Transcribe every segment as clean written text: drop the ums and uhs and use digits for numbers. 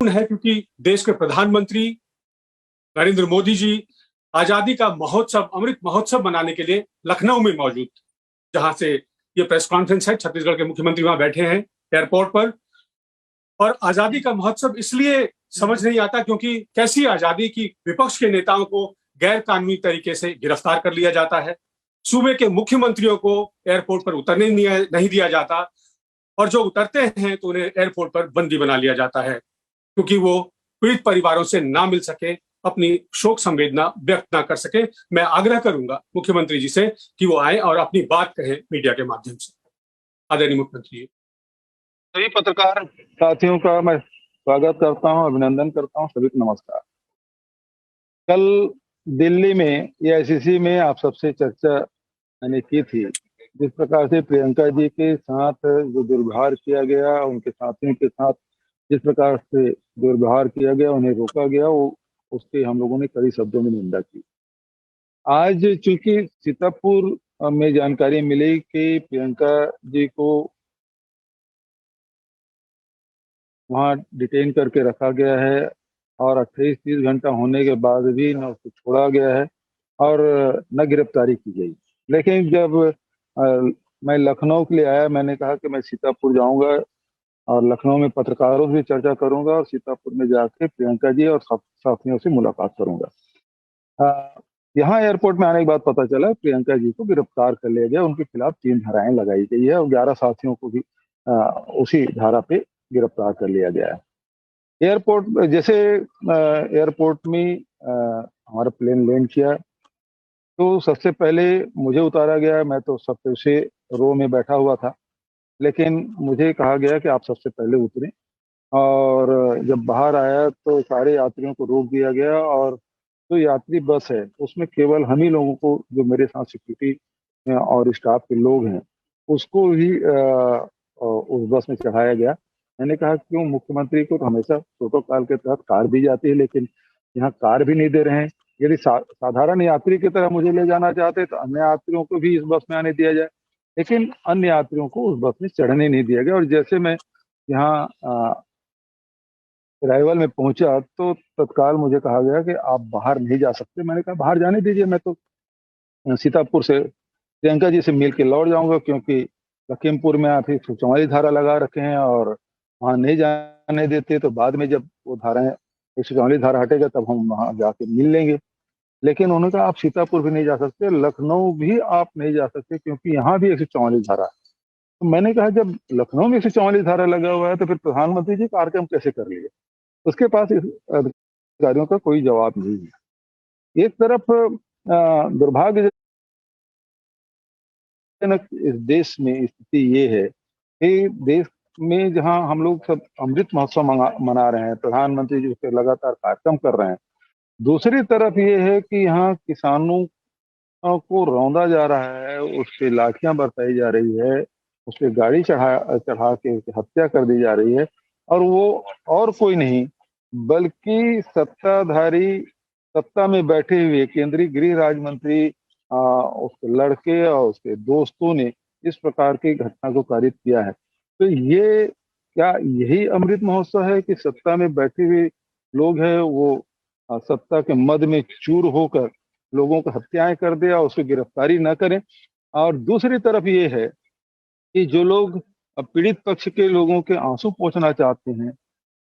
है क्योंकि देश के प्रधानमंत्री नरेंद्र मोदी जी आजादी का महोत्सव, अमृत महोत्सव मनाने के लिए लखनऊ में मौजूद, जहां से ये प्रेस कॉन्फ्रेंस है। छत्तीसगढ़ के मुख्यमंत्री वहां बैठे हैं एयरपोर्ट पर। और आजादी का महोत्सव इसलिए समझ नहीं आता क्योंकि कैसी आजादी की विपक्ष के नेताओं को गैर कानूनी तरीके से गिरफ्तार कर लिया जाता है, सूबे के मुख्यमंत्रियों को एयरपोर्ट पर उतरने नहीं दिया जाता, और जो उतरते हैं तो उन्हें एयरपोर्ट पर बंदी बना लिया जाता है क्योंकि वो पीड़ित परिवारों से ना मिल सके, अपनी शोक संवेदना व्यक्त ना कर सके। मैं आग्रह करूंगा मुख्यमंत्री जी से कि वो आए और अपनी बात कहें मीडिया के माध्यम से। आदरणीय मुख्यमंत्री जी। सभी पत्रकार साथियों का मैं स्वागत करता हूं, अभिनंदन करता हूं। सभी को नमस्कार। कल दिल्ली में एआईसीसी में आप सबसे चर्चा मैंने की थी, जिस प्रकार से प्रियंका जी के साथ जो दुर्व्यवहार किया गया, उनके साथियों के साथ जिस प्रकार से दुर्व्यवहार किया गया, उन्हें रोका गया, वो उसकी हम लोगों ने कई शब्दों में निंदा की। आज चूंकि सीतापुर में जानकारी मिली कि प्रियंका जी को वहां डिटेन करके रखा गया है और 28-30 घंटा होने के बाद भी न उसको छोड़ा गया है और न गिरफ्तारी की गई। लेकिन जब मैं लखनऊ के लिए आया, मैंने कहा कि मैं सीतापुर जाऊंगा और लखनऊ में पत्रकारों से चर्चा करूंगा और सीतापुर में जाके प्रियंका जी और साथियों से मुलाकात करूंगा। यहाँ एयरपोर्ट में आने के बाद पता चला प्रियंका जी को गिरफ्तार कर लिया गया। उनके खिलाफ 3 धाराएं लगाई गई है और 11 साथियों को भी उसी धारा पे गिरफ्तार कर लिया गया है। एयरपोर्ट जैसे एयरपोर्ट में हमारा प्लेन लैंड किया तो सबसे पहले मुझे उतारा गया। मैं तो सबसे रो में बैठा हुआ था, लेकिन मुझे कहा गया कि आप सबसे पहले उतरें। और जब बाहर आया तो सारे यात्रियों को रोक दिया गया और जो यात्री बस है उसमें केवल हम ही लोगों को, जो मेरे साथ सिक्योरिटी और स्टाफ के लोग हैं, उसको ही उस बस में चढ़ाया गया। मैंने कहा क्यों, मुख्यमंत्री को तो हमेशा प्रोटोकॉल के तहत कार दी जाती है, लेकिन यहाँ कार भी नहीं दे रहे हैं। यदि साधारण यात्री की तरह मुझे ले जाना चाहते तो अन्य यात्रियों को भी इस बस में आने दिया जाए, लेकिन अन्य यात्रियों को उस बस में चढ़ने नहीं दिया गया। और जैसे मैं यहाँ अराइवल में पहुंचा तो तत्काल मुझे कहा गया कि आप बाहर नहीं जा सकते। मैंने कहा बाहर जाने दीजिए, मैं तो सीतापुर से प्रियंका जी से मिल के लौट जाऊंगा, क्योंकि लखीमपुर में आप 144 धारा लगा रखे हैं और वहां नहीं जाने देते, तो बाद में जब वो धाराएं 144 धारा हटेगा तब हम वहां जाके मिल लेंगे। लेकिन उन्होंने कहा आप सीतापुर भी नहीं जा सकते, लखनऊ भी आप नहीं जा सकते, क्योंकि यहाँ भी 144 धारा है। तो मैंने कहा जब लखनऊ में 144 धारा लगा हुआ है तो फिर प्रधानमंत्री जी कार्यक्रम कैसे कर लिए? उसके पास इस अधिकारियों का कोई जवाब नहीं है। एक तरफ दुर्भाग्यजनक इस देश में स्थिति ये है कि देश में जहां हम लोग सब अमृत महोत्सव मना रहे हैं, प्रधानमंत्री जी उस पर लगातार कार्यक्रम कर रहे हैं, दूसरी तरफ ये है कि यहाँ किसानों को रौंदा जा रहा है, उस पर लाठियां बरसाई जा रही है, उस पर गाड़ी चढ़ा के हत्या कर दी जा रही है। और वो और कोई नहीं बल्कि सत्ताधारी, सत्ता में बैठे हुए केंद्रीय गृह राज्य मंत्री उसके लड़के और उसके दोस्तों ने इस प्रकार की घटना को कारित किया है। तो ये क्या यही अमृत महोत्सव है कि सत्ता में बैठे हुए लोग हैं वो सत्ता के मद में चूर होकर लोगों को हत्याएं कर दे और उसकी गिरफ्तारी न करें? और दूसरी तरफ ये है कि जो लोग पीड़ित पक्ष के लोगों के आंसू पोंछना चाहते हैं,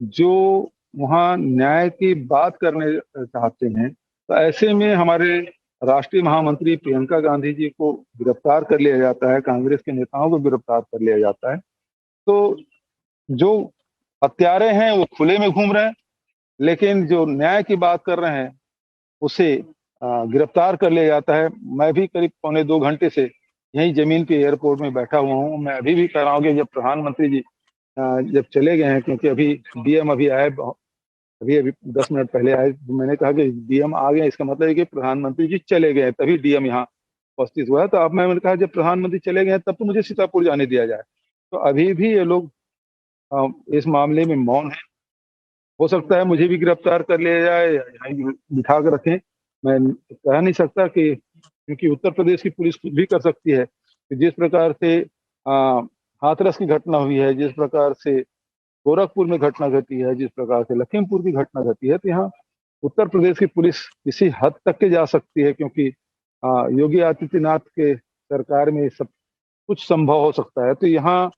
जो वहां न्याय की बात करने चाहते हैं, तो ऐसे में हमारे राष्ट्रीय महामंत्री प्रियंका गांधी जी को गिरफ्तार कर लिया जाता है, कांग्रेस के नेताओं को गिरफ्तार कर लिया जाता है। तो जो हत्यारे हैं वो खुले में घूम रहे हैं, लेकिन जो न्याय की बात कर रहे हैं उसे गिरफ्तार कर लिया जाता है। मैं भी करीब 1.25 घंटे से यही जमीन पे एयरपोर्ट में बैठा हुआ हूँ। मैं अभी भी कह रहा हूँ कि जब प्रधानमंत्री जी जब चले गए हैं, क्योंकि अभी डीएम अभी आए, अभी 10 मिनट पहले आए, तो मैंने कहा कि डीएम आ गए, इसका मतलब है कि प्रधानमंत्री जी चले गए, तभी डीएम यहाँ उपस्थित हुआ है। तो अब मैंने कहा जब प्रधानमंत्री चले गए तब तो मुझे सीतापुर जाने दिया जाए। तो अभी भी ये लोग इस मामले में मौन है। हो सकता है मुझे भी गिरफ्तार कर लिया जाए या यहाँ बिठा कर रखें, मैं कह नहीं सकता, कि क्योंकि उत्तर प्रदेश की पुलिस खुद भी कर सकती है कि जिस प्रकार से हाथरस की घटना हुई है, जिस प्रकार से गोरखपुर में घटना घटी है, जिस प्रकार से लखीमपुर की घटना घटी है, तो यहाँ उत्तर प्रदेश की पुलिस किसी हद तक के जा सकती है, क्योंकि योगी आदित्यनाथ के सरकार में सब कुछ संभव हो सकता है। तो यहाँ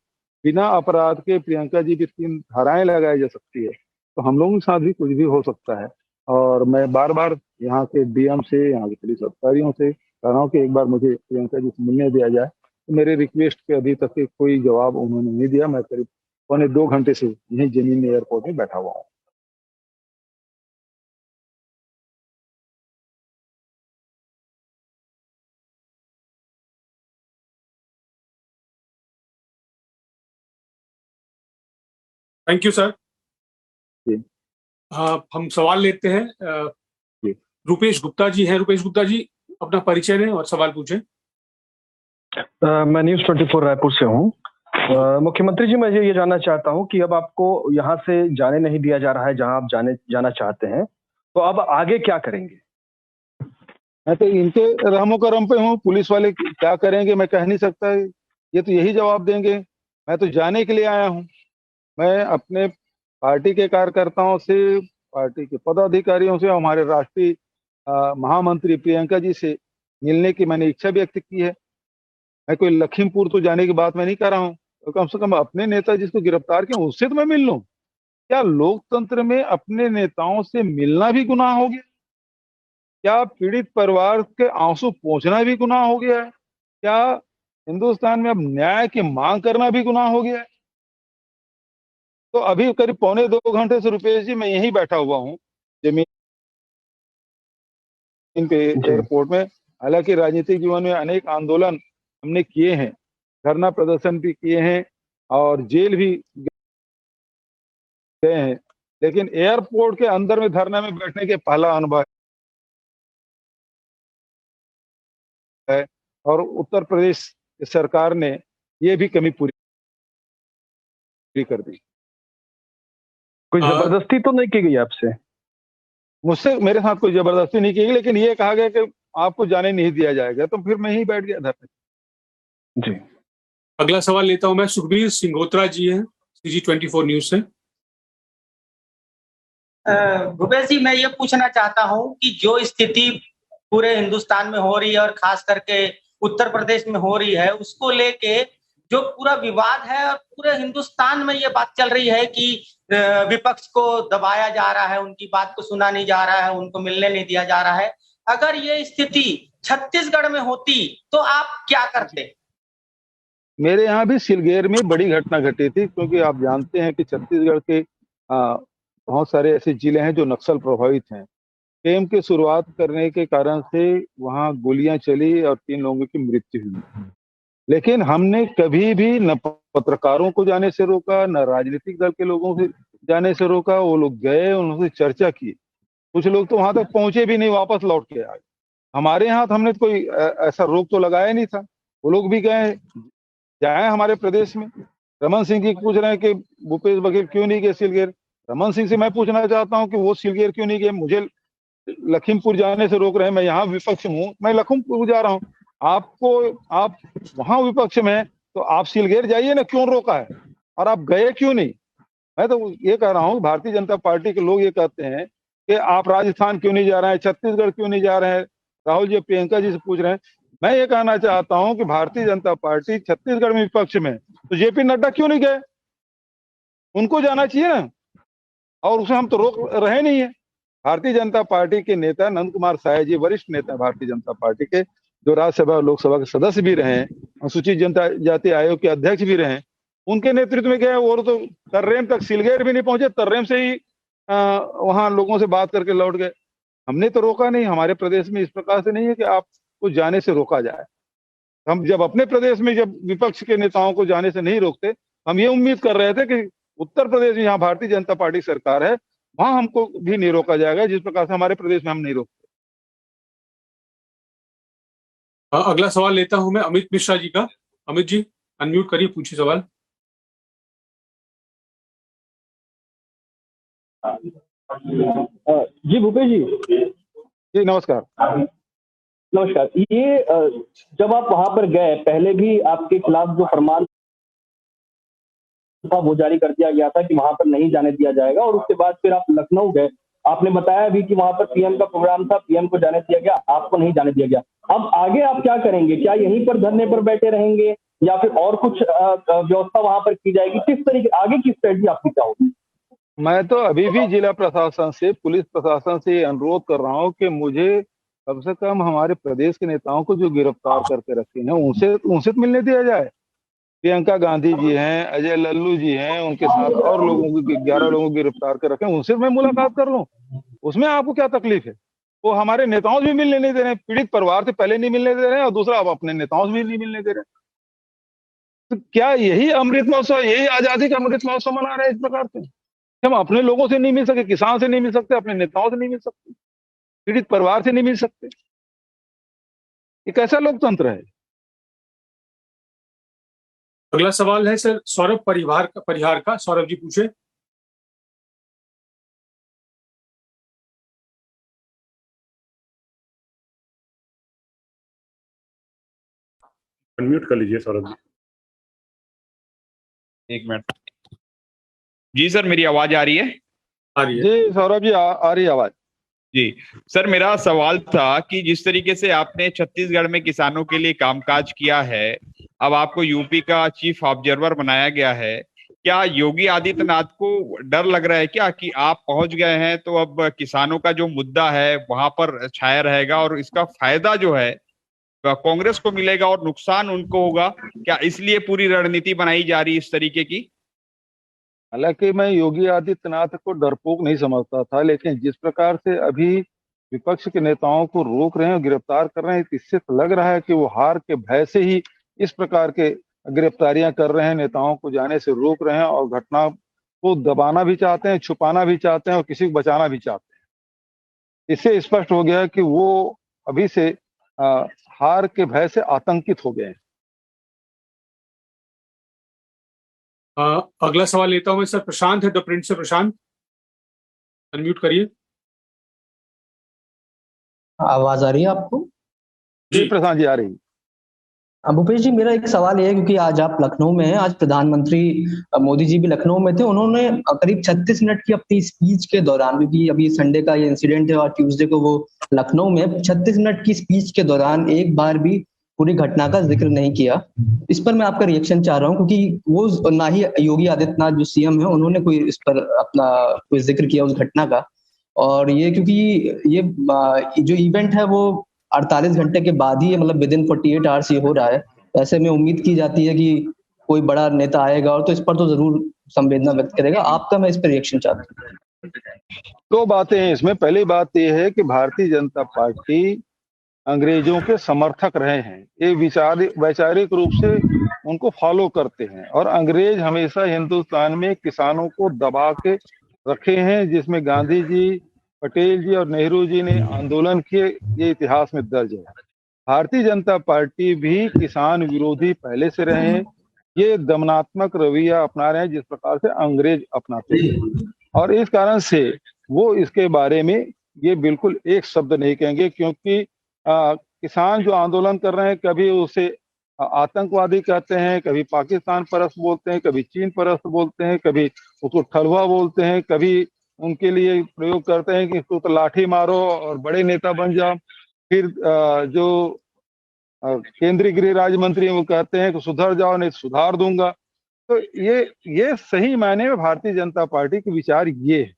बिना अपराध के प्रियंका जी की 3 धाराएं लगाई जा सकती है, तो हम लोगों के साथ भी कुछ भी हो सकता है। और मैं बार बार यहाँ के डीएम से, यहाँ के पुलिस अधिकारियों से कह रहा हूँ कि एक बार मुझे प्रियंका जी से मिलने दिया जाए। तो मेरे रिक्वेस्ट पे अभी तक के कोई जवाब उन्होंने नहीं दिया। मैं करीब 1.25 घंटे से यहीं जमीन एयरपोर्ट में बैठा हुआ हूँ। Thank you sir. जी। हम सवाल लेते हैं। जी। रुपेश गुप्ता जी हैं। रुपेश गुप्ता जी, अपना परिचय दें और सवाल पूछें। मैं न्यूज़ 24 रायपुर से हूँ। मुख्यमंत्री जी, मैं ये जानना चाहता हूँ कि अब आपको यहाँ से जाने नहीं दिया जा रहा है जहाँ आप जाना चाहते हैं, तो अब आगे क्या करेंगे? मैं तो इनके रहमो करम पे हूँ। पुलिस वाले क्या करेंगे मैं कह नहीं सकता, ये तो यही जवाब देंगे। मैं तो जाने के लिए आया हूँ। मैं अपने पार्टी के कार्यकर्ताओं से, पार्टी के पदाधिकारियों से, हमारे राष्ट्रीय महामंत्री प्रियंका जी से मिलने की मैंने इच्छा व्यक्त की है। मैं कोई लखीमपुर तो जाने की बात मैं नहीं कर रहा हूँ, तो कम से कम अपने नेता जिसको गिरफ्तार किया उससे तो मैं मिल लूं। क्या लोकतंत्र में अपने नेताओं से मिलना भी गुनाह हो गया? क्या पीड़ित परिवार के आंसू पोंछना भी गुनाह हो गया है? क्या हिंदुस्तान में अब न्याय की मांग करना भी गुनाह हो गया है? तो अभी करीब 1.25 घंटे से रुपेश जी मैं यहीं बैठा हुआ हूँ जमीन पे एयरपोर्ट में। हालांकि राजनीतिक जीवन में अनेक आंदोलन हमने किए हैं, धरना प्रदर्शन भी किए हैं और जेल भी गए हैं, लेकिन एयरपोर्ट के अंदर में धरना में बैठने के पहला अनुभव है। और उत्तर प्रदेश सरकार ने ये भी कमी पूरी कर दी। कोई जबरदस्ती तो नहीं की गई आपसे? मुझसे, मेरे साथ कोई जबरदस्ती नहीं की गई, लेकिन ये कहा गया कि आपको जाने नहीं दिया जाएगा, तो फिर मैं ही बैठ गया धरने। जी। अगला सवाल लेता हूं मैं। सुखबीर सिंघोत्रा जी हैं, CG24 न्यूज से। भूपेश जी, मैं ये पूछना चाहता हूं कि जो स्थिति पूरे हिंदुस्तान में हो रही है और खास करके उत्तर प्रदेश में हो रही है, उसको लेके जो पूरा विवाद है और पूरे हिंदुस्तान में ये बात चल रही है कि विपक्ष को दबाया जा रहा है, उनकी बात को सुना नहीं जा रहा है, उनको मिलने नहीं दिया जा रहा है। अगर ये स्थिति छत्तीसगढ़ में होती तो आप क्या करते? मेरे यहाँ भी सिलगेर में बड़ी घटना घटी थी, क्योंकि आप जानते हैं कि छत्तीसगढ़ के बहुत सारे ऐसे जिले हैं जो नक्सल प्रभावित हैं। केम की शुरुआत करने के कारण से वहां गोलियां चली और 3 लोगों की मृत्यु हुई। लेकिन हमने कभी भी न पत्रकारों को जाने से रोका, न राजनीतिक दल के लोगों से जाने से रोका। वो लोग गए, उन्होंने चर्चा की। कुछ लोग तो वहां तक पहुंचे भी नहीं, वापस लौट के आए। हमारे यहाँ तो हमने कोई ऐसा रोक तो लगाया नहीं था। वो लोग भी गए, जाए हमारे प्रदेश में। रमन सिंह जी पूछ रहे हैं कि भूपेश बघेल क्यों नहीं गए सिलगेर। रमन सिंह से मैं पूछना चाहता हूं कि वो सिलगेर क्यों नहीं गए। मुझे लखीमपुर जाने से रोक रहे हैं, मैं यहाँ विपक्ष में हूँ, मैं लखीमपुर जा रहा हूँ। आप वहां विपक्ष में हैं, तो आप सिलगेर जाइए ना, क्यों रोका है? और आप गए क्यों नहीं? मैं तो ये कह रहा हूँ, भारतीय जनता पार्टी के लोग ये कहते हैं कि आप राजस्थान क्यों नहीं जा रहे हैं, छत्तीसगढ़ क्यों नहीं जा रहे हैं। राहुल जी प्रियंका जी से पूछ रहे हैं। मैं ये कहना चाहता हूं कि भारतीय जनता पार्टी छत्तीसगढ़ में विपक्ष में, तो जेपी नड्डा क्यों नहीं गए? उनको जाना चाहिए ना, और उसे हम तो रोक रहे नहीं है। भारतीय जनता पार्टी के नेता नंद कुमार साय जी, वरिष्ठ नेता भारतीय जनता पार्टी के, जो राज्यसभा और लोकसभा के सदस्य भी रहे, अनुसूचित जनजाति आयोग के अध्यक्ष भी रहे, उनके नेतृत्व में गए। और तो तर्रेम तक, सिलगेर भी नहीं पहुंचे, तर्रेम से ही वहां लोगों से बात करके लौट गए। हमने तो रोका नहीं। हमारे प्रदेश में इस प्रकार से नहीं है कि आपको जाने से रोका जाए। हम जब अपने प्रदेश में जब विपक्ष के नेताओं को जाने से नहीं रोकते, हम ये उम्मीद कर रहे थे कि उत्तर प्रदेश में, यहाँ भारतीय जनता पार्टी सरकार है, वहां हमको भी नहीं रोका जाएगा, जिस प्रकार से हमारे प्रदेश में हम नहीं रोकते। अगला सवाल लेता हूं मैं अमित मिश्रा जी का। अमित जी, अनम्यूट करिए, पूछिए सवाल। जी भूपेश जी। जी नमस्कार। नमस्कार। ये जब आप वहां पर गए, पहले भी आपके खिलाफ जो फरमान था वो जारी कर दिया गया था कि वहां पर नहीं जाने दिया जाएगा, और उसके बाद फिर आप लखनऊ गए। आपने बताया भी कि वहां पर पीएम का प्रोग्राम था, पीएम को जाने दिया गया, आपको नहीं जाने दिया गया। अब आगे आप क्या करेंगे? क्या यहीं पर धरने पर बैठे रहेंगे या फिर और कुछ व्यवस्था वहां पर की जाएगी? किस तरीके आगे की स्ट्रेटजी आपकी क्या होगी? मैं तो अभी भी जिला प्रशासन से, पुलिस प्रशासन से ये अनुरोध कर रहा हूँ कि मुझे कम से कम हमारे प्रदेश के नेताओं को जो गिरफ्तार करके रखे हैं उनसे उनसे तो मिलने दिया जाए। प्रियंका गांधी जी हैं, अजय लल्लू जी हैं, उनके साथ और लोगों को 11 लोगों को गिरफ्तार कर रखे हैं, उनसे मैं मुलाकात कर लूं। उसमें आपको क्या तकलीफ है? वो हमारे नेताओं से भी मिलने नहीं दे रहे हैं, पीड़ित परिवार से पहले नहीं मिलने दे रहे हैं और दूसरा अब अपने नेताओं से भी नहीं मिलने दे रहे हैं। तो क्या यही अमृत महोत्सव, यही आजादी का अमृत महोत्सव मना रहे हैं इस प्रकार से? हम अपने लोगों से नहीं मिल सके, किसान से नहीं मिल सकते, अपने नेताओं से नहीं मिल सकते, पीड़ित परिवार से नहीं मिल सकते? ये कैसा लोकतंत्र है? अगला सवाल है सर सौरभ परिहार का। सौरभ जी पूछे। अनम्यूट कर लीजिए सौरभ जी। एक मिनट। जी सर, मेरी आवाज आ रही है? आ रही है जी सौरभ जी, आ रही आवाज। जी सर, मेरा सवाल था कि जिस तरीके से आपने छत्तीसगढ़ में किसानों के लिए कामकाज किया है, अब आपको यूपी का चीफ ऑब्जर्वर बनाया गया है, क्या योगी आदित्यनाथ को डर लग रहा है क्या कि आप पहुंच गए हैं तो अब किसानों का जो मुद्दा है वहां पर छाया रहेगा और इसका फायदा जो है कांग्रेस को मिलेगा और नुकसान उनको होगा? क्या इसलिए पूरी रणनीति बनाई जा रही है इस तरीके की? हालांकि मैं योगी आदित्यनाथ को डरपोक नहीं समझता था, लेकिन जिस प्रकार से अभी विपक्ष के नेताओं को रोक रहे हैं, गिरफ्तार कर रहे हैं, इससे तो लग रहा है कि वो हार के भय से ही इस प्रकार के गिरफ्तारियां कर रहे हैं, नेताओं को जाने से रोक रहे हैं और घटना को दबाना भी चाहते हैं, छुपाना भी चाहते हैं और किसी को बचाना भी चाहते हैं। इससे स्पष्ट हो गया कि वो अभी से हार के भय से आतंकित हो गए हैं। अगला सवाल लेता हूं मैं सर प्रशांत है द प्रिंट से। प्रशांत अनम्यूट करिए। आवाज आ रही है आपको? जी प्रशांत जी, आ रही। भूपेश जी, मेरा एक सवाल ये है, क्योंकि आज आप लखनऊ में हैं, आज प्रधानमंत्री मोदी जी भी लखनऊ में थे, उन्होंने करीब 36 मिनट की अपनी स्पीच के दौरान, क्योंकि अभी संडे का ये इंसिडेंट है और ट्यूसडे को वो लखनऊ में 36 मिनट की स्पीच के दौरान एक बार भी पूरी घटना का जिक्र नहीं किया। इस पर मैं आपका रिएक्शन चाह रहा हूँ, क्योंकि वो ना ही योगी आदित्यनाथ जो सीएम है उन्होंने कोई इस पर अपना कोई जिक्र किया उस घटना का। और ये क्योंकि ये जो इवेंट है वो 48 घंटे के बाद ही, मतलब विद इन 48 आवर्स ये हो रहा है। ऐसे में उम्मीद की जाती है कि कोई बड़ा नेता आएगा और तो इस पर तो जरूर संवेदना व्यक्त करेगा। आपका मैं इस पर रिएक्शन चाहता हूँ। दो बातें हैं इसमें। पहली बात यह है कि भारतीय जनता पार्टी अंग्रेजों के समर्थक रहे हैं, ये वैचारिक रूप से उनको फॉलो करते हैं, और अंग्रेज हमेशा हिंदुस्तान में किसानों को दबा के रखे हैं, जिसमें गांधी जी, पटेल जी और नेहरू जी ने आंदोलन किए, ये इतिहास में दर्ज है। भारतीय जनता पार्टी भी किसान विरोधी पहले से रहे हैं, ये दमनात्मक रवैया अपना रहे हैं जिस प्रकार से अंग्रेज अपनाते हैं, और इस कारण से वो इसके बारे में ये बिल्कुल एक शब्द नहीं कहेंगे, क्योंकि किसान जो आंदोलन कर रहे हैं, कभी उसे आतंकवादी कहते हैं, कभी पाकिस्तान परस्त बोलते हैं, कभी चीन परस्त बोलते हैं, कभी उसको ठलुआ बोलते हैं, कभी उनके लिए प्रयोग करते हैं कि तो लाठी मारो और बड़े नेता बन जाओ। फिर जो केंद्रीय गृह राज्य मंत्री हैं वो कहते हैं कि सुधर जाओ नहीं सुधार दूंगा। तो ये सही मायने में भारतीय जनता पार्टी के विचार ये है।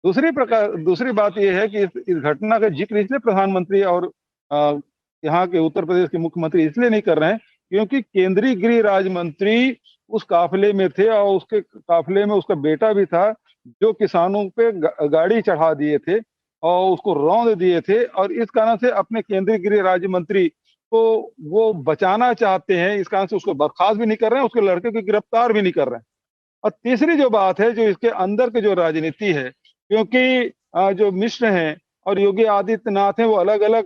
दूसरी बात यह है कि इस घटना का जिक्र इसलिए प्रधानमंत्री और यहाँ के उत्तर प्रदेश के मुख्यमंत्री इसलिए नहीं कर रहे हैं क्योंकि केंद्रीय गृह राज्य मंत्री उस काफिले में थे और उसके काफिले में उसका बेटा भी था, जो किसानों पे गाड़ी चढ़ा दिए थे और उसको रौंद दिए थे, और इस कारण से अपने केंद्रीय गृह राज्य मंत्री को वो बचाना चाहते हैं, इस कारण से उसको बर्खास्त भी नहीं कर रहे हैं, उसके लड़के को गिरफ्तार भी नहीं कर रहे हैं। और तीसरी जो बात है, जो इसके अंदर की जो राजनीति है, क्योंकि जो मिश्र हैं और योगी आदित्यनाथ हैं वो अलग अलग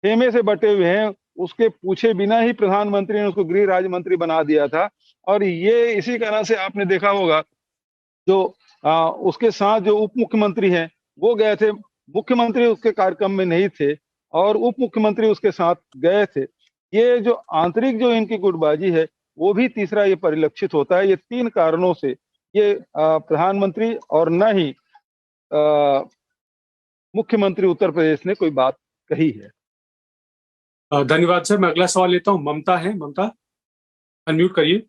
खेमे से बटे हुए हैं, उसके पूछे बिना ही प्रधानमंत्री ने उसको गृह राज्य मंत्री बना दिया था। और ये इसी कारण से आपने देखा होगा जो उसके साथ जो उप मुख्यमंत्री हैं वो गए थे, मुख्यमंत्री उसके कार्यक्रम में नहीं थे और उप मुख्यमंत्री उसके साथ गए थे। ये जो आंतरिक जो इनकी गुटबाजी है वो भी तीसरा ये परिलक्षित होता है। ये 3 कारणों से ये प्रधानमंत्री और न ही मुख्यमंत्री उत्तर प्रदेश ने कोई बात कही है। धन्यवाद सर। मैं अगला सवाल लेता हूं। ममता है, ममता अनम्यूट करिए।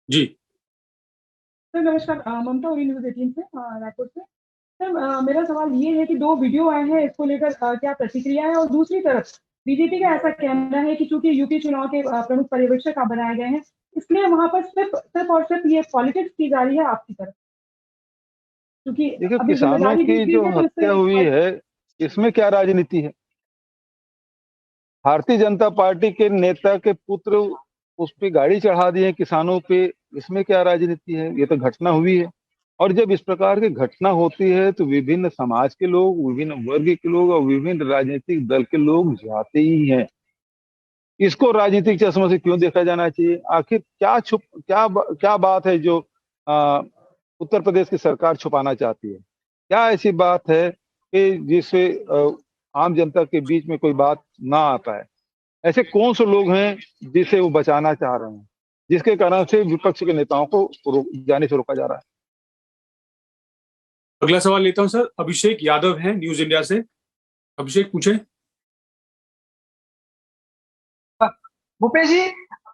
जी सर नमस्कार, ममता उरी न्यूज 18 से, रायपुर से। सर मेरा सवाल ये है कि 2 वीडियो आए हैं, इसको लेकर क्या प्रतिक्रिया है? और दूसरी तरफ बीजेपी का ऐसा कहना है कि चूंकि यूपी चुनाव के प्रमुख पर्यवेक्षक आप बनाए गए हैं, इसलिए वहां पर सिर्फ और सिर्फ ये पॉलिटिक्स की जा रही है आपकी तरफ, क्योंकि देखिए, अभी किसानों जिम्मेदारी की दी जो गई है तो हत्या इससे हुई है, इसमें क्या राजनीति है? भारतीय जनता पार्टी के नेता के पुत्र उस पे गाड़ी चढ़ा दिए किसानों पे, इसमें क्या राजनीति है? ये तो घटना हुई है। और जब इस प्रकार की घटना होती है तो विभिन्न समाज के लोग, विभिन्न वर्ग के लोग और विभिन्न राजनीतिक दल के लोग जाते ही हैं। इसको राजनीतिक चश्मे से क्यों देखा जाना चाहिए? आखिर क्या बात है जो उत्तर प्रदेश की सरकार छुपाना चाहती है? क्या ऐसी बात है कि जिससे आम जनता के बीच में कोई बात ना आ पाए? ऐसे कौन से लोग हैं जिसे वो बचाना चाह रहे हैं, जिसके कारण से विपक्ष के नेताओं को जाने से रोका जा रहा है? अगला सवाल लेता हूं सर। अभिषेक यादव है न्यूज इंडिया से। अभिषेक पूछे। भूपेश जी,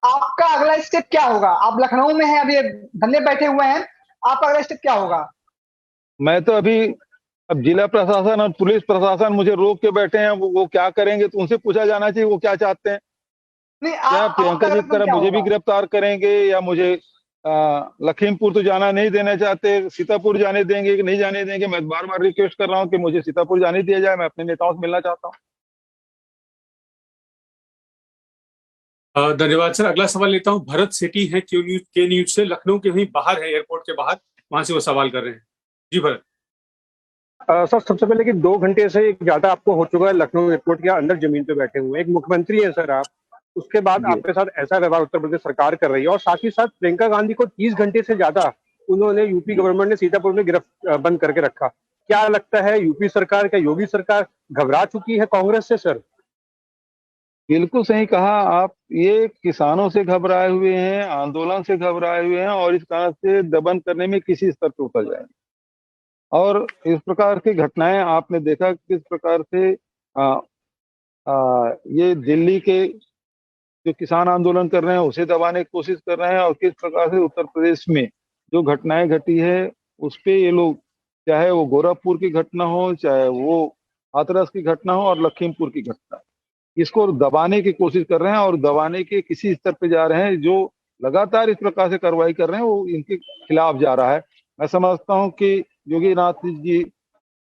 आपका अगला स्टेप क्या होगा? आप लखनऊ में हैं, अभी धरने बैठे हुए हैं, आपका अगला स्टेप क्या होगा? मैं तो अभी अब जिला प्रशासन और पुलिस प्रशासन मुझे रोक के बैठे हैं, वो क्या करेंगे तो उनसे पूछा जाना चाहिए वो क्या चाहते हैं। नहीं, क्या प्रियंका जी की तरह मुझे भी गिरफ्तार करेंगे, या मुझे लखीमपुर तो जाना नहीं देना चाहते, सीतापुर जाने देंगे कि नहीं जाने देंगे? मैं बार बार रिक्वेस्ट कर रहा हूँ कि मुझे सीतापुर जाने दिया जाए, मैं अपने नेताओं से मिलना चाहता हूँ। धन्यवाद सर। अगला सवाल लेता हूं। भरत सेठी है के न्यूज से, लखनऊ के वहीं बाहर है, एयरपोर्ट के बाहर, वहां से वो सवाल कर रहे हैं। जी भरत। सर सबसे पहले कि 2 घंटे से ज्यादा आपको हो चुका है लखनऊ एयरपोर्ट के अंदर जमीन पे बैठे हुए, एक मुख्यमंत्री है सर आप, उसके बाद आपके साथ ऐसा व्यवहार उत्तर प्रदेश सरकार कर रही है, और साथ ही साथ प्रियंका गांधी को 30 घंटे से ज्यादा उन्होंने यूपी गवर्नमेंट ने सीतापुर में बंद करके रखा। क्या लगता है यूपी सरकार, क्या योगी सरकार घबरा चुकी है कांग्रेस से? सर बिल्कुल सही कहा आप। ये किसानों से घबराए हुए हैं, आंदोलन से घबराए हुए हैं, और इस कारण से दमन करने में किसी स्तर पर उतर जाएंगे। और इस प्रकार की घटनाएं आपने देखा किस प्रकार से ये दिल्ली के जो किसान आंदोलन कर रहे हैं उसे दबाने की कोशिश कर रहे हैं, और किस प्रकार से उत्तर प्रदेश में जो घटनाएं घटी है उस पे ये लोग, चाहे वो गोरखपुर की घटना हो, चाहे वो हाथरस की घटना हो और लखीमपुर की घटना, इसको दबाने की कोशिश कर रहे हैं और दबाने के किसी स्तर पे जा रहे हैं। जो लगातार इस प्रकार से कार्रवाई कर रहे हैं वो इनके खिलाफ जा रहा है। मैं समझता हूँ कि योगी नाथ जी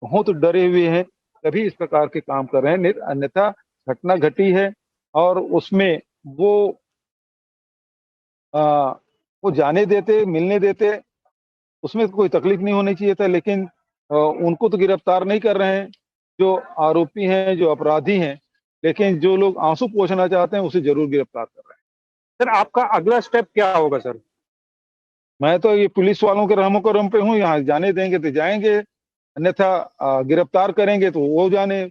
बहुत डरे हुए हैं, तभी इस प्रकार के काम कर रहे हैं। अन्यथा घटना घटी है और उसमें वो जाने देते, मिलने देते, उसमें कोई तकलीफ नहीं होनी चाहिए था। लेकिन उनको तो गिरफ्तार नहीं कर रहे हैं जो आरोपी हैं, जो अपराधी हैं, लेकिन जो लोग आंसू पोंछना चाहते हैं उसे जरूर गिरफ्तार कर रहे हैं। सर आपका अगला स्टेप क्या होगा? सर मैं तो ये पुलिस वालों के रहमो करम पे हूँ, यहाँ जाने देंगे तो जाएंगे, अन्यथा गिरफ्तार करेंगे तो वो जाने।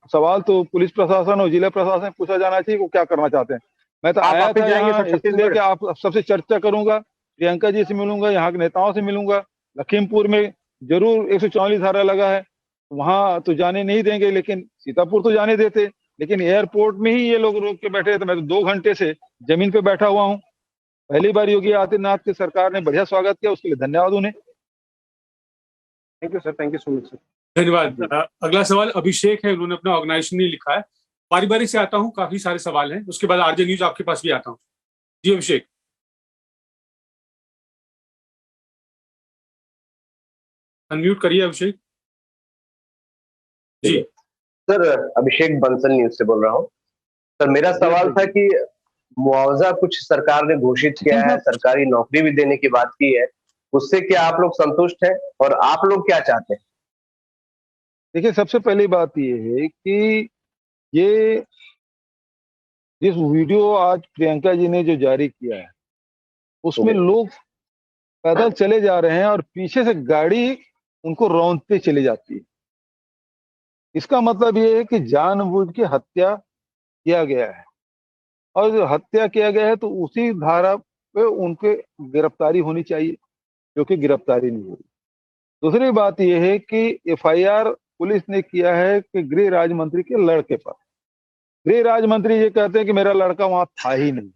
सवाल तो पुलिस प्रशासन और जिला प्रशासन पूछा जाना चाहिए वो क्या करना चाहते हैं। मैं तो आया था यहाँ इसलिए कि आप सबसे चर्चा करूंगा, प्रियंका जी से मिलूंगा, यहाँ के नेताओं से मिलूंगा। लखीमपुर में जरूर 144 धारा लगा है, वहां तो जाने नहीं देंगे, लेकिन सीतापुर तो जाने देते। लेकिन एयरपोर्ट में ही ये लोग रोक के बैठे थे। मैं तो 2 घंटे से जमीन पे बैठा हुआ हूँ। पहली बार योगी आदित्यनाथ की सरकार ने बढ़िया स्वागत किया, उसके लिए धन्यवाद उन्हें। Thank you sir, thank you so much sir. धन्यवाद। अगला सवाल अभिषेक है, उन्होंने अपना ऑर्गेनाइजेशन नहीं लिखा है। बारी बारी से आता हूँ, काफी सारे सवाल हैं, उसके बाद आरजे न्यूज आपके पास भी आता हूँ। जी अभिषेक। अनम्यूट करिए अभिषेक जी। सर अभिषेक बंसल न्यूज से बोल रहा हूँ। सर मेरा सवाल था कि मुआवजा कुछ सरकार ने घोषित किया है, सरकारी नौकरी भी देने की बात की है, उससे क्या आप लोग संतुष्ट हैं और आप लोग क्या चाहते हैं? देखिए, सबसे पहली बात ये है कि ये जिस वीडियो आज प्रियंका जी ने जो जारी किया है उसमें लोग पैदल चले जा रहे हैं और पीछे से गाड़ी उनको रौंदते चली जाती है। इसका मतलब ये है कि जानबूझ के हत्या किया गया है, और जो हत्या किया गया है तो उसी धारा पे उनके गिरफ्तारी होनी चाहिए, जो कि गिरफ्तारी नहीं हुई। दूसरी बात यह है कि एफआईआर पुलिस ने किया है कि गृह राज्य मंत्री के लड़के पर। गृह राज्य मंत्री ये कहते हैं कि मेरा लड़का वहां था ही नहीं,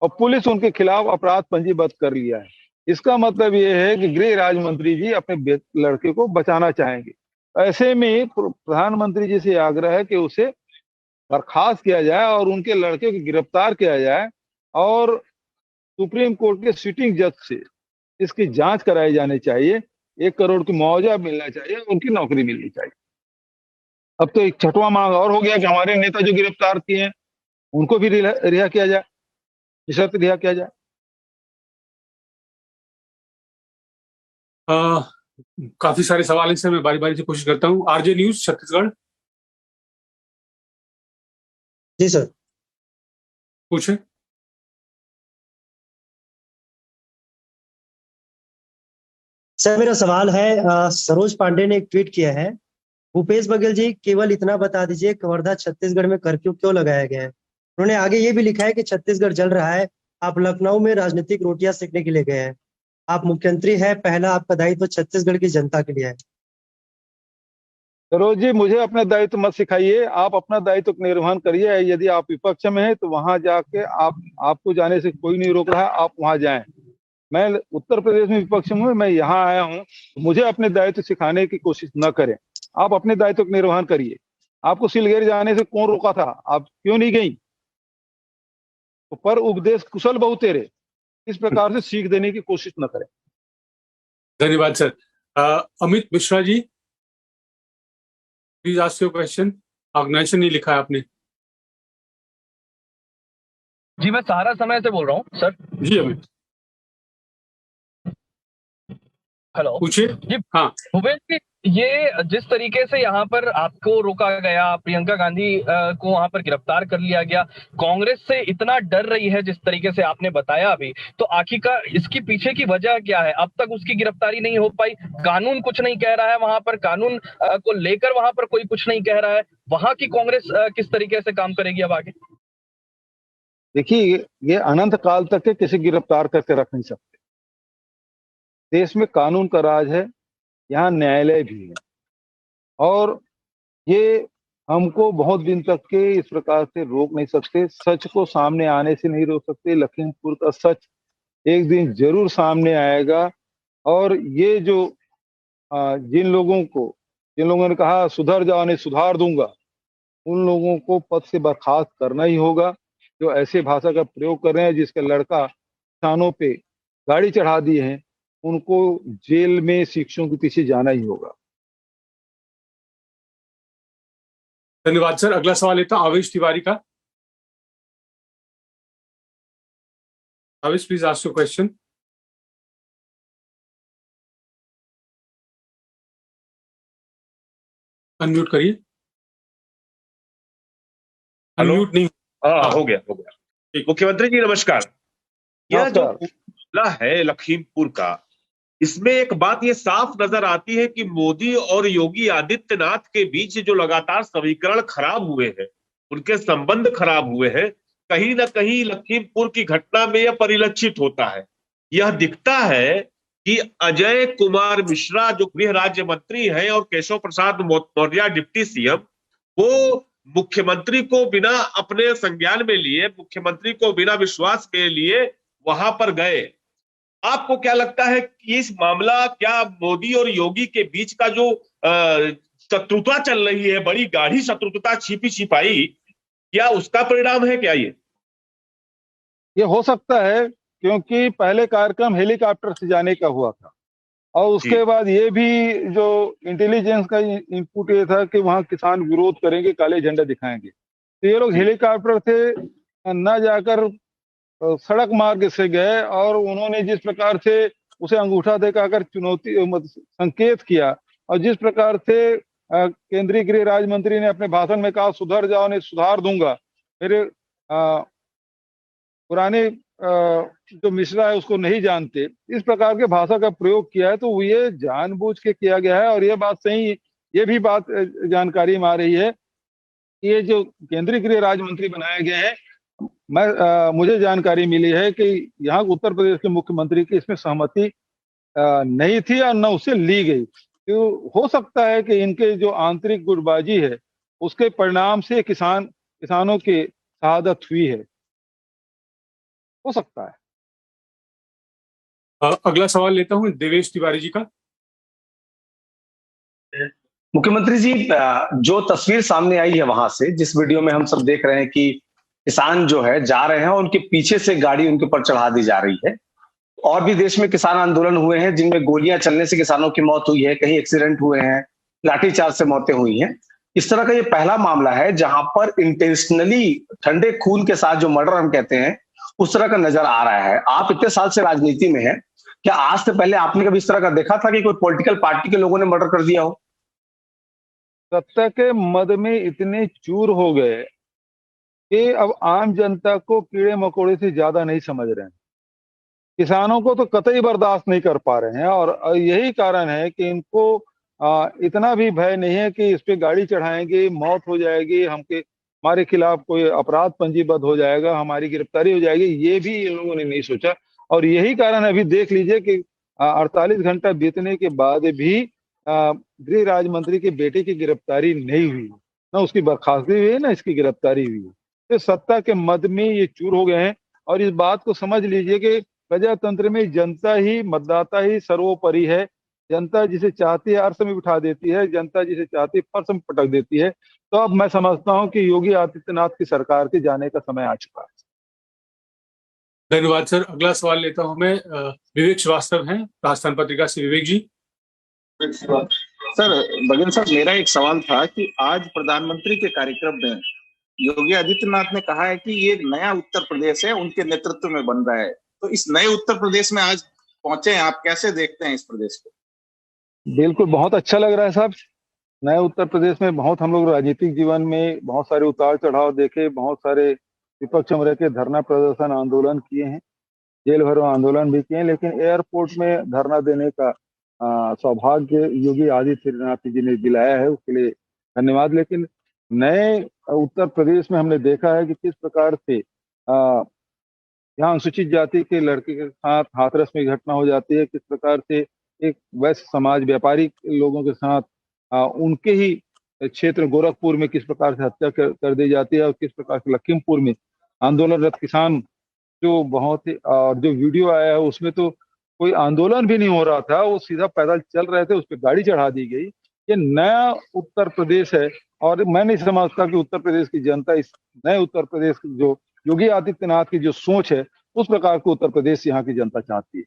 और पुलिस उनके खिलाफ अपराध पंजीबद्ध कर लिया है। इसका मतलब ये है कि गृह राज्य मंत्री जी अपने लड़के को बचाना चाहेंगे। ऐसे में प्रधानमंत्री जी से आग्रह है कि उसे बर्खास्त किया जाए और उनके लड़के को गिरफ्तार किया जाए, और सुप्रीम कोर्ट के सिटिंग जज से इसकी जांच कराई जानी चाहिए। 1 करोड़ की मुआवजा मिलना चाहिए, उनकी नौकरी मिलनी चाहिए। अब तो एक छठवां मांग और हो गया कि हमारे नेता जो गिरफ्तार किए हैं उनको भी रिहा किया जाए, निशर्त रिहा किया जाए। काफी सारे सवाल इससे मैं बारी बारी से कोशिश करता हूँ। RJ news Chhattisgarh. जी सर। पूछे। सर मेरा सवाल है, सरोज पांडे ने एक ट्वीट किया है, भूपेश बघेल जी केवल इतना बता दीजिए कवर्धा छत्तीसगढ़ में कर्फ्यू क्यों लगाया गया है। उन्होंने आगे ये भी लिखा है कि छत्तीसगढ़ जल रहा है, आप लखनऊ में राजनीतिक रोटियां सेकने के लिए गए हैं, आप मुख्यमंत्री है, पहला आपका दायित्व छत्तीसगढ़ की जनता के लिए है। सरोज जी, मुझे अपने दायित्व मत सिखाइए, आप अपना दायित्व निर्वहन करिए। यदि आप विपक्ष में हैं तो वहां जाके आपको जाने से कोई नहीं रोक रहा है, आप वहां जाएं। मैं उत्तर प्रदेश में विपक्ष में हूँ, मैं यहाँ आया हूँ, मुझे अपने दायित्व सिखाने की कोशिश न करें। आप अपने दायित्व का निर्वहन करिए। आपको सिलगेर जाने से कौन रोका था, आप क्यों नहीं गई? तो पर उपदेश कुशल बहु तेरे, इस प्रकार से सीख देने की कोशिश न करें। धन्यवाद sir. Amit Mishra ji, please ask your question. Organisation नहीं लिखा है आपने। जी मैं सहारा समय से बोल रहा हूँ सर। जी अमित, हेलो। पूछिए। जी हाँ भूपेश जी, ये जिस तरीके से यहाँ पर आपको रोका गया, प्रियंका गांधी को वहां पर गिरफ्तार कर लिया गया, कांग्रेस से इतना डर रही है जिस तरीके से आपने बताया अभी, तो आखिरकार इसकी पीछे की वजह क्या है? अब तक उसकी गिरफ्तारी नहीं हो पाई, कानून कुछ नहीं कह रहा है वहां पर, कानून को लेकर वहां पर कोई कुछ नहीं कह रहा है, वहां की कांग्रेस किस तरीके से काम करेगी अब आगे? देखिए, ये अनंत काल तक के किसी गिरफ्तार करके रख नहीं सकते। देश में कानून का राज है, यहाँ न्यायालय भी है, और ये हमको बहुत दिन तक के इस प्रकार से रोक नहीं सकते, सच को सामने आने से नहीं रोक सकते। लखीमपुर का सच एक दिन जरूर सामने आएगा, और ये जो जिन लोगों ने कहा सुधर जाओ नहीं सुधार दूंगा, उन लोगों को पद से बर्खास्त करना ही होगा। जो ऐसे भाषा का प्रयोग कर रहे हैं, जिसका लड़का किसानों पे गाड़ी चढ़ा दिए हैं, उनको जेल में शिक्षकों के पीछे जाना ही होगा। धन्यवाद सर। अगला सवाल लेता हूं आवेश तिवारी का। आवेश please ask your question. Unmute करिए। अनम्यूट नहीं। हाँ हो गया मुख्यमंत्री जी नमस्कार। यह जो मामला है लखीमपुर का, इसमें एक बात ये साफ नजर आती है कि मोदी और योगी आदित्यनाथ के बीच जो लगातार समीकरण खराब हुए हैं, उनके संबंध खराब हुए हैं, कहीं ना कहीं लखीमपुर की घटना में यह परिलक्षित होता है। यह दिखता है कि अजय कुमार मिश्रा जो गृह राज्य मंत्री हैं और केशव प्रसाद मौर्य डिप्टी सीएम, वो मुख्यमंत्री को बिना अपने संज्ञान में लिए, मुख्यमंत्री को बिना विश्वास के लिए वहां पर गए। आपको क्या लगता है कि इस मामला, क्या मोदी और योगी के बीच का जो शत्रुता चल रही है, बड़ी गाढ़ी शत्रुता छिपी छिपाई, क्या उसका परिणाम है क्या? ये हो सकता है, क्योंकि पहले कार्यक्रम हेलीकॉप्टर से जाने का हुआ था, और उसके बाद ये भी जो इंटेलिजेंस का इनपुट ये था कि वहां किसान विरोध करेंगे, काले झंडा दिखाएंगे, तो ये लोग हेलीकॉप्टर से न जाकर सड़क मार्ग से गए, और उन्होंने जिस प्रकार से उसे अंगूठा दिखाकर चुनौती संकेत किया, और जिस प्रकार से केंद्रीय गृह राज्य मंत्री ने अपने भाषण में कहा सुधर जाओ नहीं सुधार दूंगा, मेरे पुराने जो मिश्रा है उसको नहीं जानते, इस प्रकार के भाषा का प्रयोग किया है, तो ये जानबूझ के किया गया है। और ये बात सही ये भी बात जानकारी में आ रही है कि ये जो केंद्रीय गृह राज्य मंत्री बनाए गए हैं, मुझे जानकारी मिली है कि यहाँ उत्तर प्रदेश के मुख्यमंत्री की इसमें सहमति नहीं थी और न उसे ली गई। तो हो सकता है कि इनके जो आंतरिक गुटबाजी है उसके परिणाम से किसानों की शहादत हुई है, हो सकता है। अगला सवाल लेता हूं देवेश तिवारी जी का। मुख्यमंत्री जी, जो तस्वीर सामने आई है वहां से, जिस वीडियो में हम सब देख रहे हैं कि किसान जो है जा रहे हैं, उनके पीछे से गाड़ी उनके ऊपर चढ़ा दी जा रही है। और भी देश में किसान आंदोलन हुए हैं जिनमें गोलियां चलने से किसानों की मौत हुई है, कहीं एक्सीडेंट हुए हैं, लाठीचार्ज से मौतें हुई हैं। इस तरह का ये पहला मामला है जहां पर इंटेंशनली ठंडे खून के साथ जो मर्डर हम कहते हैं उस तरह का नजर आ रहा है। आप इतने साल से राजनीति में हैं, क्या आज से पहले आपने कभी इस तरह का देखा था कि कोई पॉलिटिकल पार्टी के लोगों ने मर्डर कर दिया हो? सत्ता के मद में इतने चूर हो गए कि अब आम जनता को कीड़े मकोड़े से ज्यादा नहीं समझ रहे हैं। किसानों को तो कतई बर्दाश्त नहीं कर पा रहे हैं और यही कारण है कि इनको इतना भी भय नहीं है कि इस पे गाड़ी चढ़ाएंगे, मौत हो जाएगी, हमारे खिलाफ कोई अपराध पंजीबद्ध हो जाएगा, हमारी गिरफ्तारी हो जाएगी, ये भी इन लोगों ने नहीं सोचा। और यही कारण अभी देख लीजिए कि 48 घंटा बीतने के बाद भी गृह राज्य मंत्री के बेटे की गिरफ्तारी नहीं हुई, ना उसकी बर्खास्तगी हुई है ना इसकी गिरफ्तारी हुई है। तो सत्ता के मद में ये चूर हो गए हैं। और इस बात को समझ लीजिए कि प्रजातंत्र में जनता ही, मतदाता ही सर्वोपरि है। जनता जिसे चाहती है अर्थ में बिठा देती है, जनता जिसे चाहती है फर्श में पटक देती है। तो अब मैं समझता हूं कि योगी आदित्यनाथ की सरकार के जाने का समय आ चुका है। धन्यवाद सर। अगला सवाल लेता हूं मैं, विवेक श्रीवास्तव हैं राजस्थान पत्रिका से। विवेक जी। सर बघेल साहब, मेरा एक सवाल था कि आज प्रधानमंत्री के कार्यक्रम में योगी आदित्यनाथ ने कहा है कि ये नया उत्तर प्रदेश है, उनके नेतृत्व में बन रहा है। तो इस नए उत्तर प्रदेश में आज पहुंचे हैं, आप कैसे देखते हैं इस प्रदेश को? बिल्कुल, बहुत अच्छा लग रहा है साहब। नए उत्तर प्रदेश में बहुत हम लोग राजनीतिक जीवन में बहुत सारे उतार चढ़ाव देखे, बहुत सारे विपक्ष में रह के धरना प्रदर्शन आंदोलन किए हैं, जेल भरो आंदोलन भी किए हैं, लेकिन एयरपोर्ट में धरना देने का सौभाग्य योगी आदित्यनाथ जी ने दिलाया है, उसके लिए धन्यवाद। लेकिन नए उत्तर प्रदेश में हमने देखा है कि किस प्रकार से यहाँ अनुसूचित जाति के लड़के के साथ हाथरस में घटना हो जाती है, किस प्रकार से एक वैश्य समाज व्यापारी लोगों के साथ उनके ही क्षेत्र गोरखपुर में किस प्रकार से हत्या कर दी जाती है, और किस प्रकार से लखीमपुर में आंदोलनरत किसान जो बहुत ही, और जो वीडियो आया है उसमें तो कोई आंदोलन भी नहीं हो रहा था, वो सीधा पैदल चल रहे थे, उस पर गाड़ी चढ़ा दी गई। ये नया उत्तर प्रदेश है और मैं नहीं समझता कि उत्तर प्रदेश की जनता इस नए उत्तर प्रदेश की जो योगी आदित्यनाथ की जो सोच है उस प्रकार को उत्तर प्रदेश यहाँ की जनता चाहती है।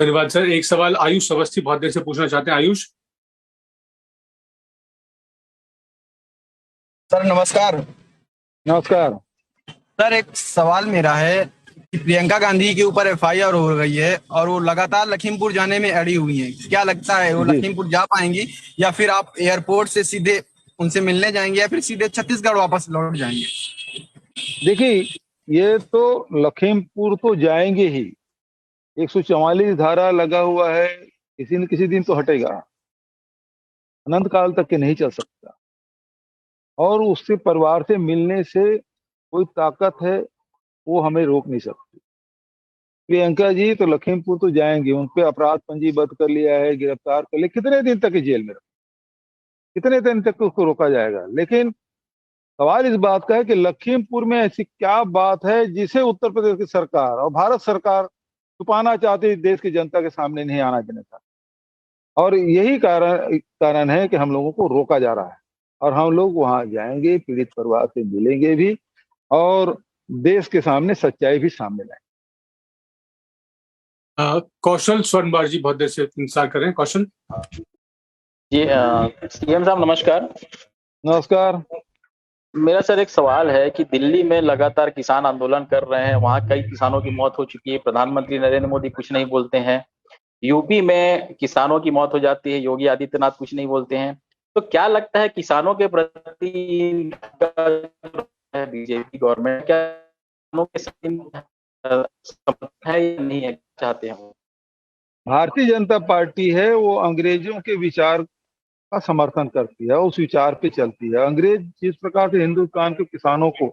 धन्यवाद सर। एक सवाल आयुष अवस्थी बहुत देर से पूछना चाहते हैं। आयुष। सर नमस्कार। नमस्कार सर, एक सवाल मेरा है कि प्रियंका गांधी के ऊपर एफआईआर हो गई है और वो लगातार लखीमपुर जाने में अड़ी हुई हैं। क्या लगता है वो लखीमपुर जा पाएंगी या फिर आप एयरपोर्ट से सीधे उनसे मिलने जाएंगे या फिर सीधे छत्तीसगढ़ वापस लौट जाएंगे? देखिए, ये तो लखीमपुर तो जाएंगे ही, 144 धारा लगा हुआ है, किसी न किसी दिन तो हटेगा, अनंत काल तक के नहीं चल सकता। और उससे परिवार से मिलने से कोई ताकत है वो हमें रोक नहीं सकती। प्रियंका जी तो लखीमपुर तो जाएंगे, उन पे अपराध पंजीबद्ध कर लिया है, गिरफ्तार कर लिया, कितने दिन तक जेल में, कितने दिन तक उसको रोका जाएगा। लेकिन सवाल इस बात का है कि लखीमपुर में ऐसी क्या बात है जिसे उत्तर प्रदेश की सरकार और भारत सरकार छुपाना चाहती, देश की जनता के सामने नहीं आना देना चाहती। और यही कारण है कि हम लोगों को रोका जा रहा है। और हम लोग वहां जाएंगे, पीड़ित परिवार से मिलेंगे भी और देश के सामने सच्चाई भी सामने लाएंगे। कौशल स्वर्णबार जी बहुत देर से इंतजार कर रहे हैं। कौशल जी, सीएम साहब नमस्कार। नमस्कार। मेरा सर एक सवाल है कि दिल्ली में लगातार किसान आंदोलन कर रहे हैं, वहां कई किसानों की मौत हो चुकी है, प्रधानमंत्री नरेंद्र मोदी कुछ नहीं बोलते हैं। यूपी में किसानों की मौत हो जाती है, योगी आदित्यनाथ कुछ नहीं बोलते हैं। तो क्या लगता है किसानों के प्रति बीजेपी गवर्नमेंट क्या किसानों के साथ है या नहीं है, चाहते हैं? भारतीय जनता पार्टी है वो अंग्रेजों के विचार का समर्थन करती है, उस विचार पे चलती है। अंग्रेज जिस प्रकार से हिंदुस्तान के किसानों को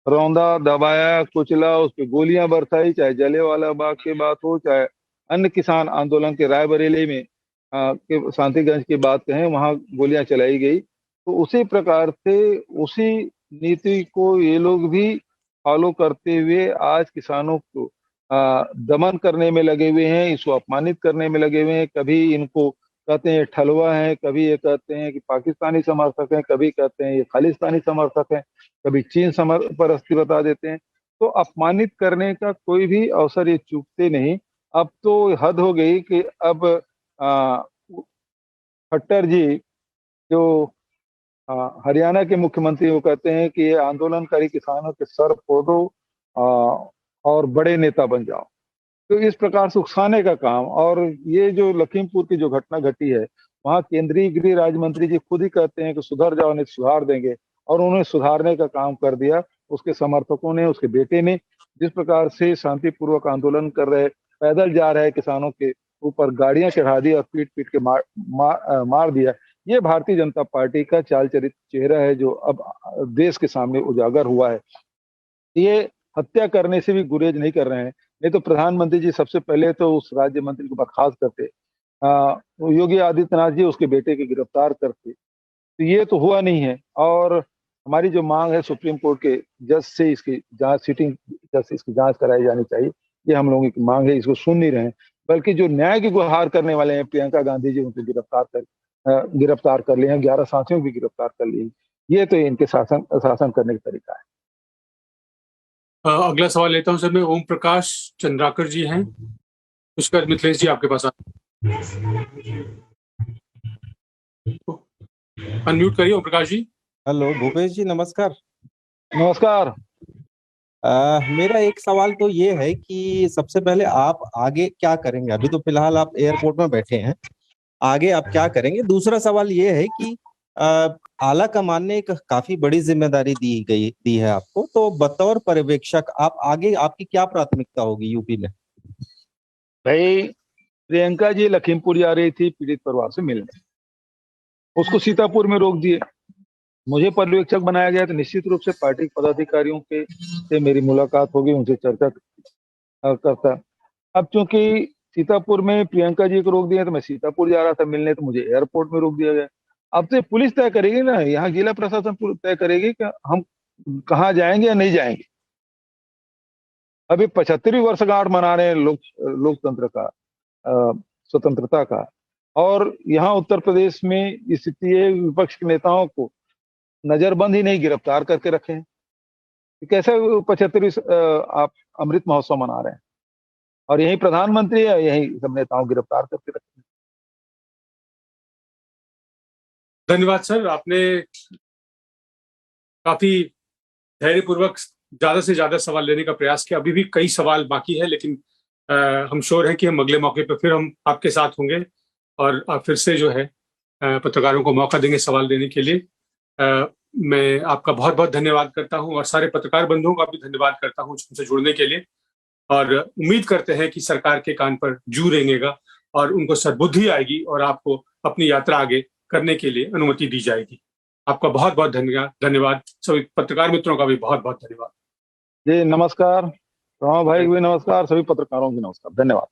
रौंदा, दबाया, कुचला, उस पर गोलियां बरसाई, चाहे जलियांवाला बाग की बात हो, चाहे अन्य किसान आंदोलन के रायबरेली में के शांतिगंज की बात कहें, वहां गोलियां चलाई गई। तो उसी प्रकार से उसी नीति को ये लोग भी फॉलो करते हुए आज किसानों को दमन करने में लगे हुए हैं, इसको अपमानित करने में लगे हुए हैं। कभी इनको कहते हैं ठलुआ है, कभी ये कहते हैं कि पाकिस्तानी समर्थक हैं, कभी कहते हैं ये खालिस्तानी समर्थक हैं, कभी चीन परस्ती बता देते हैं। तो अपमानित करने का कोई भी अवसर ये चूकते नहीं। अब तो हद हो गई कि अब खट्टर जी जो हरियाणा के मुख्यमंत्री, वो कहते हैं कि ये आंदोलनकारी किसानों के सर फोड़ो और बड़े नेता बन जाओ। तो इस प्रकार से उकसाने का काम, और ये जो लखीमपुर की जो घटना घटी है, वहाँ केंद्रीय गृह राज्य मंत्री जी खुद ही कहते हैं कि सुधर जाओ नहीं सुधार देंगे, और उन्हें सुधारने का काम कर दिया उसके समर्थकों ने, उसके बेटे ने। जिस प्रकार से शांतिपूर्वक आंदोलन कर रहे, पैदल जा रहे किसानों के ऊपर गाड़ियां चढ़ा दी और पीट पीट के मार दिया। ये भारतीय जनता पार्टी का चाल चरित्र चेहरा है जो अब देश के सामने उजागर हुआ है। ये हत्या करने से भी गुरेज नहीं कर रहे हैं। नहीं तो प्रधानमंत्री जी सबसे पहले तो उस राज्य मंत्री को बर्खास्त करते, योगी आदित्यनाथ जी उसके बेटे के गिरफ्तार करते। तो ये तो हुआ नहीं है। और हमारी जो मांग है सुप्रीम कोर्ट के जज से इसकी जांच, सिटिंग जज से इसकी जांच कराई जानी चाहिए, ये हम लोगों की मांग है। इसको सुन नहीं रहे हैं, बल्कि जो न्याय की गुहार करने वाले हैं प्रियंका गांधी जी, उनको गिरफ्तार कर लिए हैं, 11 साथियों की गिरफ्तार कर लिए। ये तो इनके शासन करने का तरीका है। अगला सवाल लेता हूं सर मैं। ओम प्रकाश चंद्राकर जी हैं, पुष्कर मिथिलेश जी आपके पास अनम्यूट करिए ओम प्रकाश जी। हेलो भूपेश जी, नमस्कार। नमस्कार। मेरा एक सवाल तो ये है कि सबसे पहले आप आगे क्या करेंगे? अभी तो फिलहाल आप एयरपोर्ट में बैठे हैं, आगे आप क्या करेंगे? दूसरा सवाल ये है कि आला कमान ने एक काफी बड़ी जिम्मेदारी दी है आपको, तो बतौर पर्यवेक्षक आप आगे आपकी क्या प्राथमिकता होगी यूपी में? भाई, प्रियंका जी लखीमपुर जा रही थी पीड़ित परिवार से मिलने, उसको सीतापुर में रोक दिए। मुझे पर्यवेक्षक बनाया गया तो निश्चित रूप से पार्टी पदाधिकारियों से मेरी मुलाकात होगी, उनसे चर्चा करता। अब चूंकि सीतापुर में प्रियंका जी को रोक दिया तो मैं सीतापुर जा रहा था मिलने, तो मुझे एयरपोर्ट में रोक दिया गया। अब तो पुलिस तय करेगी ना, यहाँ जिला प्रशासन तय करेगी कि हम कहाँ जाएंगे या नहीं जाएंगे। अभी 75वीं वर्षगांठ मना रहे हैं लोकतंत्र का, स्वतंत्रता का, और यहाँ उत्तर प्रदेश में स्थिति है विपक्ष के नेताओं को नजरबंद ही नहीं, गिरफ्तार करके रखे हैं। कैसे 75वीं आप अमृत महोत्सव मना रहे हैं और यही प्रधानमंत्री है, यही सब नेताओं को गिरफ्तार करके रखे हैं। धन्यवाद सर, आपने काफी धैर्यपूर्वक ज्यादा से ज्यादा सवाल लेने का प्रयास किया। अभी भी कई सवाल बाकी है, लेकिन हम श्योर हैं कि हम अगले मौके पर फिर हम आपके साथ होंगे और आप फिर से जो है पत्रकारों को मौका देंगे सवाल देने के लिए। मैं आपका बहुत बहुत धन्यवाद करता हूं और सारे पत्रकार बंधुओं का भी धन्यवाद करता हूं हमसे जुड़ने के लिए, और उम्मीद करते हैं कि सरकार के कान पर जू रेंगेगा और उनको सद्बुद्धि आएगी और आपको अपनी यात्रा आगे करने के लिए अनुमति दी जाएगी। आपका बहुत बहुत धन्यवाद। सभी पत्रकार मित्रों का भी बहुत बहुत धन्यवाद। जी नमस्कार, राम भाई भी नमस्कार, सभी पत्रकारों की नमस्कार, धन्यवाद।